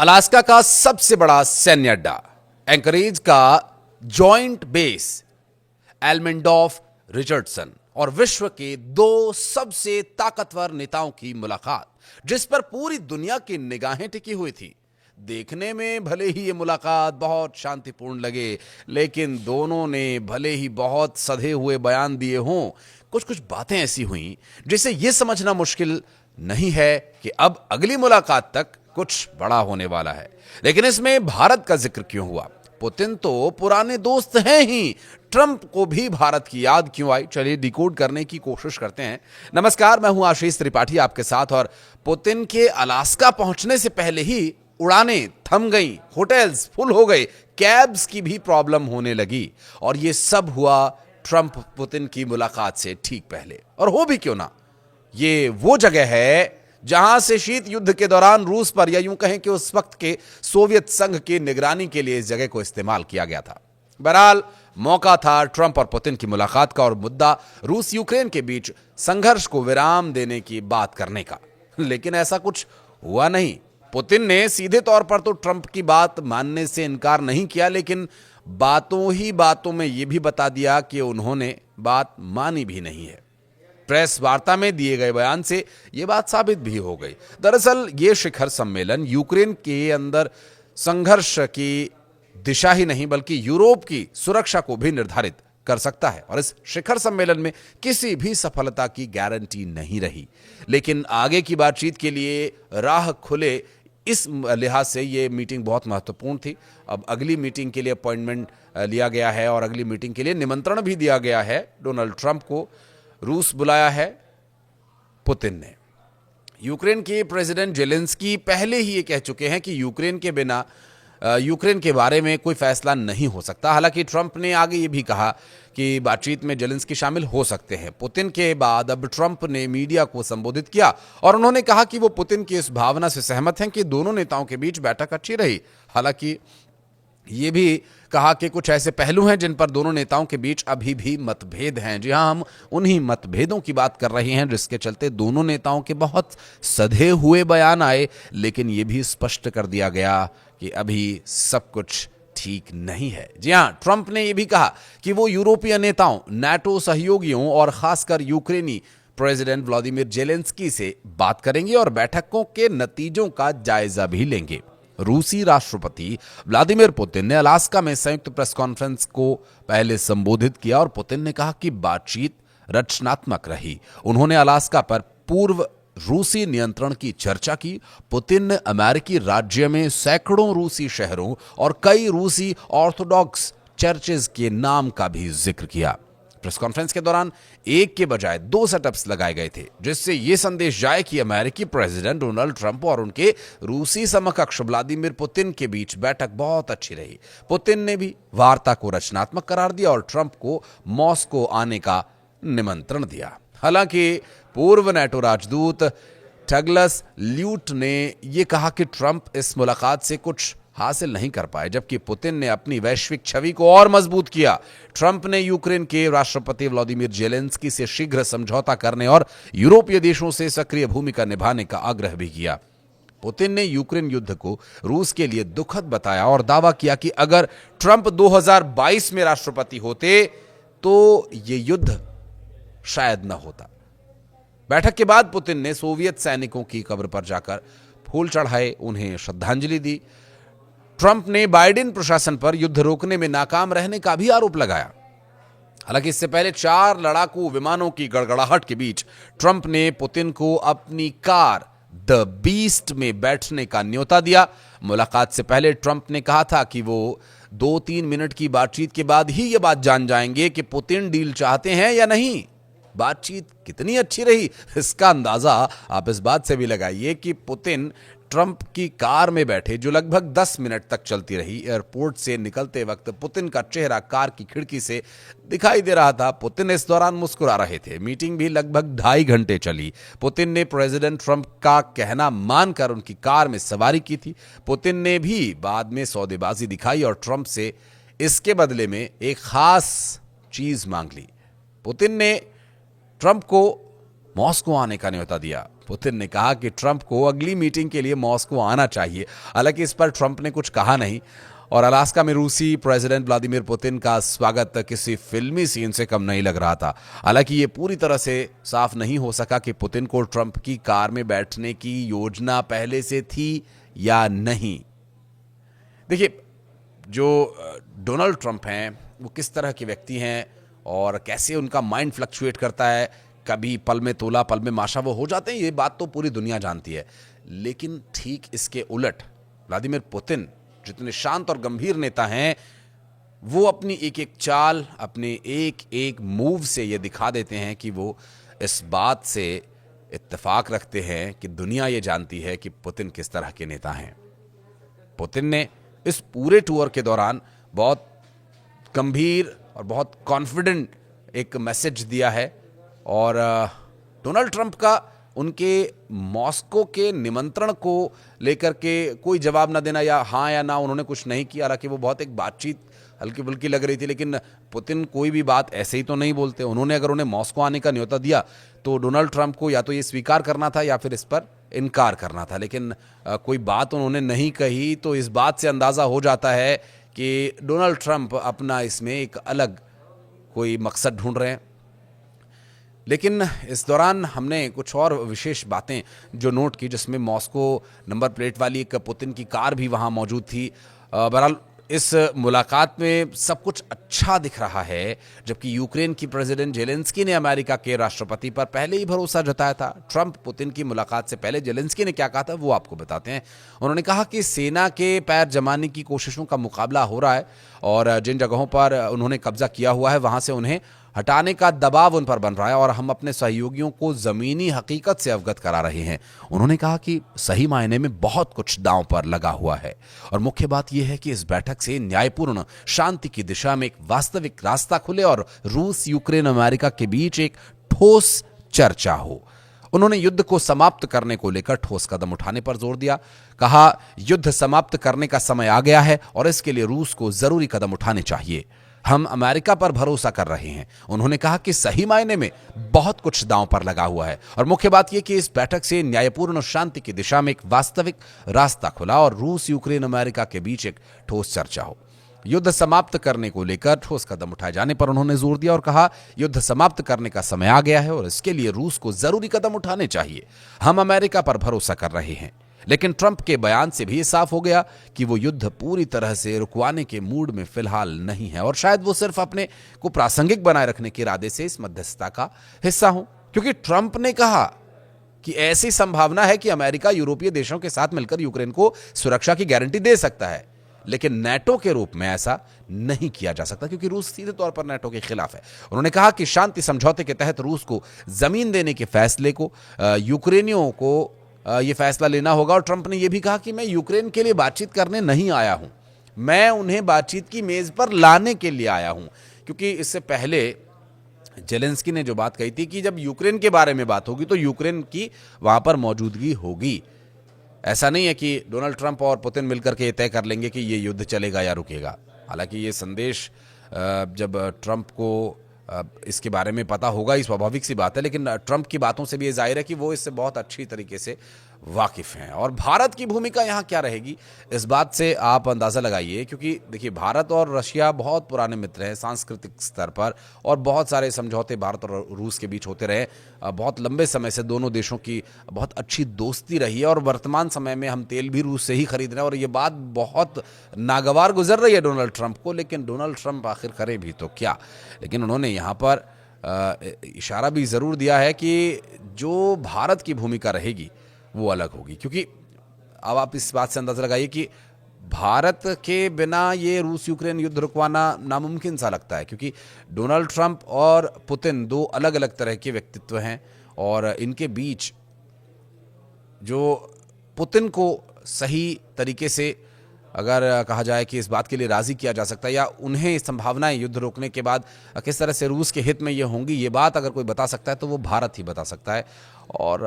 Alaska का सबसे बड़ा सैन्य अड्डा, एंकरेज का जॉइंट बेस, एल्मेंडॉफ रिचर्डसन और विश्व के दो सबसे ताकतवर नेताओं की मुलाकात, जिस पर पूरी दुनिया की निगाहें टिकी हुई थी। देखने में भले ही ये मुलाकात बहुत शांतिपूर्ण लगे, लेकिन दोनों ने भले ही बहुत सधे हुए बयान दिए हों, कुछ कुछ बातें ऐसी हुईं जिसे यह समझना मुश्किल नहीं है कि अब अगली मुलाकात तक कुछ बड़ा होने वाला है। लेकिन इसमें भारत का जिक्र क्यों हुआ? पुतिन तो पुराने दोस्त हैं ही, ट्रंप को भी भारत की याद क्यों आई? चलिए डिकोड करने की कोशिश करते हैं। नमस्कार, मैं हूं आशीष त्रिपाठी आपके साथ। और पुतिन के अलास्का पहुंचने से पहले ही उड़ानें थम गई, होटल्स फुल हो गए, कैब्स की भी प्रॉब्लम होने लगी। और यह सब हुआ ट्रंप पुतिन की मुलाकात से ठीक पहले। और हो भी क्यों ना, ये वो जगह है जहां से शीत युद्ध के दौरान रूस पर, या यूं कहें कि उस वक्त के सोवियत संघ की निगरानी के लिए इस जगह को इस्तेमाल किया गया था। बहरहाल मौका था ट्रंप और पुतिन की मुलाकात का, और मुद्दा रूस यूक्रेन के बीच संघर्ष को विराम देने की बात करने का। लेकिन ऐसा कुछ हुआ नहीं। पुतिन ने सीधे तौर पर तो ट्रंप की बात मानने से इनकार नहीं किया, लेकिन बातों ही बातों में यह भी बता दिया कि उन्होंने बात मानी भी नहीं है। प्रेस वार्ता में दिए गए बयान से यह बात साबित भी हो गई। दरअसल यह शिखर सम्मेलन यूक्रेन के अंदर संघर्ष की दिशा ही नहीं, बल्कि यूरोप की सुरक्षा को भी निर्धारित कर सकता है। और इस शिखर सम्मेलन में किसी भी सफलता की गारंटी नहीं रही, लेकिन आगे की बातचीत के लिए राह खुले, इस लिहाज से यह मीटिंग बहुत महत्वपूर्ण थी। अब अगली मीटिंग के लिए अपॉइंटमेंट लिया गया है और अगली मीटिंग के लिए निमंत्रण भी दिया गया है। डोनाल्ड ट्रंप को रूस बुलाया है पुतिन ने। यूक्रेन के प्रेसिडेंट जेलेंस्की पहले ही ये कह चुके हैं कि यूक्रेन के बिना यूक्रेन के बारे में कोई फैसला नहीं हो सकता। हालांकि ट्रंप ने आगे ये भी कहा कि बातचीत में जेलेंस्की शामिल हो सकते हैं। पुतिन के बाद अब ट्रंप ने मीडिया को संबोधित किया और उन्होंने कहा कि वो पुतिन की इस भावना से सहमत हैं कि दोनों नेताओं के बीच बैठक अच्छी रही। हालांकि ये भी कहा कि कुछ ऐसे पहलू हैं जिन पर दोनों नेताओं के बीच अभी भी मतभेद हैं। जी हां, हम उन्हीं मतभेदों की बात कर रहे हैं जिसके चलते दोनों नेताओं के बहुत सधे हुए बयान आए, लेकिन यह भी स्पष्ट कर दिया गया कि अभी सब कुछ ठीक नहीं है। जी हां, ट्रंप ने यह भी कहा कि वो यूरोपीय नेताओं, नाटो सहयोगियों और खासकर यूक्रेनी प्रेसिडेंट व्लादिमीर जेलेंस्की से बात करेंगे और बैठकों के नतीजों का जायजा भी लेंगे। रूसी राष्ट्रपति व्लादिमीर पुतिन ने अलास्का में संयुक्त प्रेस कॉन्फ्रेंस को पहले संबोधित किया और पुतिन ने कहा कि बातचीत रचनात्मक रही। उन्होंने अलास्का पर पूर्व रूसी नियंत्रण की चर्चा की। पुतिन ने अमेरिकी राज्य में सैकड़ों रूसी शहरों और कई रूसी ऑर्थोडॉक्स चर्चेज के नाम का भी जिक्र किया। प्रेस कॉन्फ्रेंस के दौरान एक के बजाय दो सेटअप्स लगाए गए थे, जिससे यह संदेश जाए कि अमेरिकी प्रेसिडेंट डोनाल्ड ट्रंप और उनके रूसी समकक्ष व्लादिमीर पुतिन के बीच बैठक बहुत अच्छी रही। पुतिन ने भी वार्ता को रचनात्मक करार दिया और ट्रंप को मॉस्को आने का निमंत्रण दिया। हालांकि पूर्व नाटो राजदूत डगलस ल्यूट ने यह कहा कि ट्रंप इस मुलाकात से कुछ हासिल नहीं कर पाए, जबकि पुतिन ने अपनी वैश्विक छवि को और मजबूत किया। ट्रंप ने यूक्रेन के राष्ट्रपति व्लादिमीर जेलेंस्की से शीघ्र समझौता करने और यूरोपीय देशों से सक्रिय भूमिका निभाने का आग्रह भी किया। पुतिन ने यूक्रेन युद्ध को रूस के लिए दुखद बताया और दावा किया कि अगर ट्रंप 2022 में राष्ट्रपति होते तो यह युद्ध शायद न होता। बैठक के बाद पुतिन ने सोवियत सैनिकों की कब्र पर जाकर फूल चढ़ाए, उन्हें श्रद्धांजलि दी। ट्रंप ने बाइडेन प्रशासन पर युद्ध रोकने में नाकाम रहने का भी आरोप लगाया। हालांकि इससे पहले 4 लड़ाकू विमानों की गड़गड़ाहट के बीच ट्रंप ने पुतिन को अपनी कार द बीस्ट में बैठने का न्योता दिया। मुलाकात से पहले ट्रंप ने कहा था कि वो 2-3 मिनट की बातचीत के बाद ही यह बात जान जाएंगे कि पुतिन डील चाहते हैं या नहीं। बातचीत कितनी अच्छी रही, इसका अंदाजा आप इस बात से भी लगाइए कि पुतिन ट्रंप की कार में बैठे, जो लगभग 10 मिनट तक चलती रही। एयरपोर्ट से निकलते वक्त पुतिन का चेहरा कार की खिड़की से दिखाई दे रहा था। पुतिन इस दौरान मुस्कुरा रहे थे। मीटिंग भी लगभग 2.5 घंटे चली। पुतिन ने प्रेसिडेंट ट्रंप का कहना मानकर उनकी कार में सवारी की थी। पुतिन ने भी बाद में सौदेबाजी दिखाई और ट्रंप से इसके बदले में एक खास चीज मांग ली। पुतिन ने ट्रंप को मॉस्को आने का न्योता दिया। पुतिन ने कहा कि ट्रंप को अगली मीटिंग के लिए मॉस्को आना चाहिए। हालांकि इस पर ट्रंप ने कुछ कहा नहीं। और अलास्का में रूसी प्रेसिडेंट व्लादिमीर पुतिन का स्वागत किसी फिल्मी सीन से कम नहीं लग रहा था। हालांकि ये पूरी तरह से साफ नहीं हो सका कि पुतिन को ट्रंप की कार में बैठने की योजना पहले से थी या नहीं। देखिए, जो डोनाल्ड ट्रंप हैं वो किस तरह के व्यक्ति हैं और कैसे उनका माइंड फ्लक्चुएट करता है, कभी पल में तोला पल में माशा वो हो जाते हैं, ये बात तो पूरी दुनिया जानती है। लेकिन ठीक इसके उलट व्लादिमीर पुतिन जितने शांत और गंभीर नेता हैं, वो अपनी एक एक चाल, अपने एक एक मूव से ये दिखा देते हैं कि वो इस बात से इत्तेफाक रखते हैं कि दुनिया ये जानती है कि पुतिन किस तरह के नेता हैं। पुतिन ने इस पूरे टूर के दौरान बहुत गंभीर और बहुत कॉन्फिडेंट एक मैसेज दिया है। और डोनाल्ड ट्रंप का उनके मॉस्को के निमंत्रण को लेकर के कोई जवाब ना देना या हाँ या ना उन्होंने कुछ नहीं किया। हालांकि वो बहुत एक बातचीत हल्की फुल्की लग रही थी, लेकिन पुतिन कोई भी बात ऐसे ही तो नहीं बोलते। उन्होंने अगर उन्हें मॉस्को आने का न्योता दिया तो डोनाल्ड ट्रंप को या तो ये स्वीकार करना था या फिर इस पर इनकार करना था। लेकिन कोई बात उन्होंने नहीं कही, तो इस बात से अंदाज़ा हो जाता है कि डोनाल्ड ट्रंप अपना इसमें एक अलग कोई मकसद ढूंढ रहे हैं। लेकिन इस दौरान हमने कुछ और विशेष बातें जो नोट की, जिसमें मॉस्को नंबर प्लेट वाली एक पुतिन की कार भी वहां मौजूद थी। बहरहाल इस मुलाकात में सब कुछ अच्छा दिख रहा है, जबकि यूक्रेन की प्रेसिडेंट जेलेंस्की ने अमेरिका के राष्ट्रपति पर पहले ही भरोसा जताया था। ट्रंप पुतिन की मुलाकात से पहले जेलेंस्की ने क्या कहा था वो आपको बताते हैं। उन्होंने कहा कि सेना के पैर जमाने की कोशिशों का मुकाबला हो रहा है और जिन जगहों पर उन्होंने कब्जा किया हुआ है वहां से उन्हें हटाने का दबाव उन पर बन रहा है और हम अपने सहयोगियों को जमीनी हकीकत से अवगत करा रहे हैं। उन्होंने कहा कि सही मायने में बहुत कुछ दांव पर लगा हुआ है और मुख्य बात यह है कि इस बैठक से न्यायपूर्ण शांति की दिशा में एक वास्तविक रास्ता खुले और रूस, यूक्रेन, अमेरिका के बीच एक ठोस चर्चा हो। उन्होंने युद्ध को समाप्त करने को लेकर ठोस कदम उठाने पर जोर दिया। कहा, युद्ध समाप्त करने का समय आ गया है और इसके लिए रूस को जरूरी कदम उठाने चाहिए। हम अमेरिका पर भरोसा कर रहे हैं। उन्होंने कहा कि सही मायने में बहुत कुछ दांव पर लगा हुआ है और मुख्य बात यह कि इस बैठक से न्यायपूर्ण शांति की दिशा में एक वास्तविक रास्ता खुला और रूस, यूक्रेन, अमेरिका के बीच एक ठोस चर्चा हो। युद्ध समाप्त करने को लेकर ठोस कदम उठाए जाने पर उन्होंने जोर दिया और कहा, युद्ध समाप्त करने का समय आ गया है और इसके लिए रूस को जरूरी कदम उठाने चाहिए। हम अमेरिका पर भरोसा कर रहे हैं। लेकिन ट्रंप के बयान से भी साफ हो गया कि वो युद्ध पूरी तरह से रुकवाने के मूड में फिलहाल नहीं है और शायद वो सिर्फ अपने को प्रासंगिक बनाए रखने के इरादे से इस मध्यस्थता का हिस्सा हो। क्योंकि ट्रंप ने कहा कि ऐसी संभावना है कि अमेरिका यूरोपीय देशों के साथ मिलकर यूक्रेन को सुरक्षा की गारंटी दे सकता है, लेकिन नाटो के रूप में ऐसा नहीं किया जा सकता क्योंकि रूस सीधे तौर पर नाटो के खिलाफ है। उन्होंने कहा कि शांति समझौते के तहत रूस को जमीन देने के फैसले को यूक्रेनियों को ये फैसला लेना होगा। और ट्रंप ने यह भी कहा कि मैं यूक्रेन के लिए बातचीत करने नहीं आया हूं, मैं उन्हें बातचीत की मेज पर लाने के लिए आया हूं। क्योंकि इससे पहले जेलेंस्की ने जो बात कही थी कि जब यूक्रेन के बारे में बात होगी तो यूक्रेन की वहां पर मौजूदगी होगी। ऐसा नहीं है कि डोनाल्ड ट्रंप और पुतिन मिलकर के तय कर लेंगे कि ये युद्ध चलेगा या रुकेगा। हालांकि ये संदेश जब ट्रंप को इसके बारे में पता होगा, ये स्वाभाविक सी बात है, लेकिन ट्रंप की बातों से भी ये जाहिर है कि वो इससे बहुत अच्छी तरीके से वाकिफ हैं। और भारत की भूमिका यहाँ क्या रहेगी, इस बात से आप अंदाज़ा लगाइए। क्योंकि देखिए, भारत और रशिया बहुत पुराने मित्र हैं सांस्कृतिक स्तर पर और बहुत सारे समझौते भारत और रूस के बीच होते रहे। बहुत लंबे समय से दोनों देशों की बहुत अच्छी दोस्ती रही है और वर्तमान समय में हम तेल भी रूस से ही खरीद रहे हैं। और ये बात बहुत नागवार गुजर रही है डोनाल्ड ट्रंप को, लेकिन डोनाल्ड ट्रंप आखिर करे भी तो क्या। लेकिन उन्होंने यहाँ पर इशारा भी ज़रूर दिया है कि जो भारत की भूमिका रहेगी वो अलग होगी। क्योंकि अब आप इस बात से अंदाजा लगाइए कि भारत के बिना ये रूस यूक्रेन युद्ध रुकवाना नामुमकिन सा लगता है। क्योंकि डोनाल्ड ट्रंप और पुतिन दो अलग अलग तरह के व्यक्तित्व हैं और इनके बीच जो पुतिन को सही तरीके से अगर कहा जाए कि इस बात के लिए राजी किया जा सकता है या उन्हें संभावनाएं युद्ध रोकने के बाद किस तरह से रूस के हित में ये होंगी, ये बात अगर कोई बता सकता है तो वो भारत ही बता सकता है। और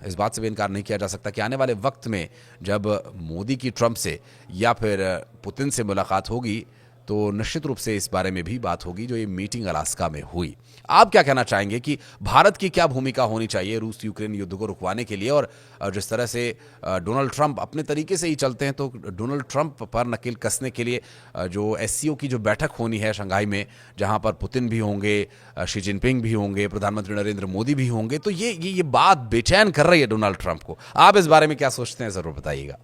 इस बात से भी इनकार नहीं किया जा सकता कि आने वाले वक्त में जब मोदी की ट्रंप से या फिर पुतिन से मुलाकात होगी तो निश्चित रूप से इस बारे में भी बात होगी जो ये मीटिंग अलास्का में हुई। आप क्या कहना चाहेंगे कि भारत की क्या भूमिका होनी चाहिए रूस यूक्रेन युद्ध को रुकवाने के लिए? और जिस तरह से डोनाल्ड ट्रंप अपने तरीके से ही चलते हैं, तो डोनाल्ड ट्रंप पर नकेल कसने के लिए जो एससीओ की जो बैठक होनी है शंघाई में, जहां पर पुतिन भी होंगे, शी जिनपिंग भी होंगे, प्रधानमंत्री नरेंद्र मोदी भी होंगे, तो ये बात बेचैन कर रही है डोनाल्ड ट्रंप को। आप इस बारे में क्या सोचते हैं, जरूर बताइएगा।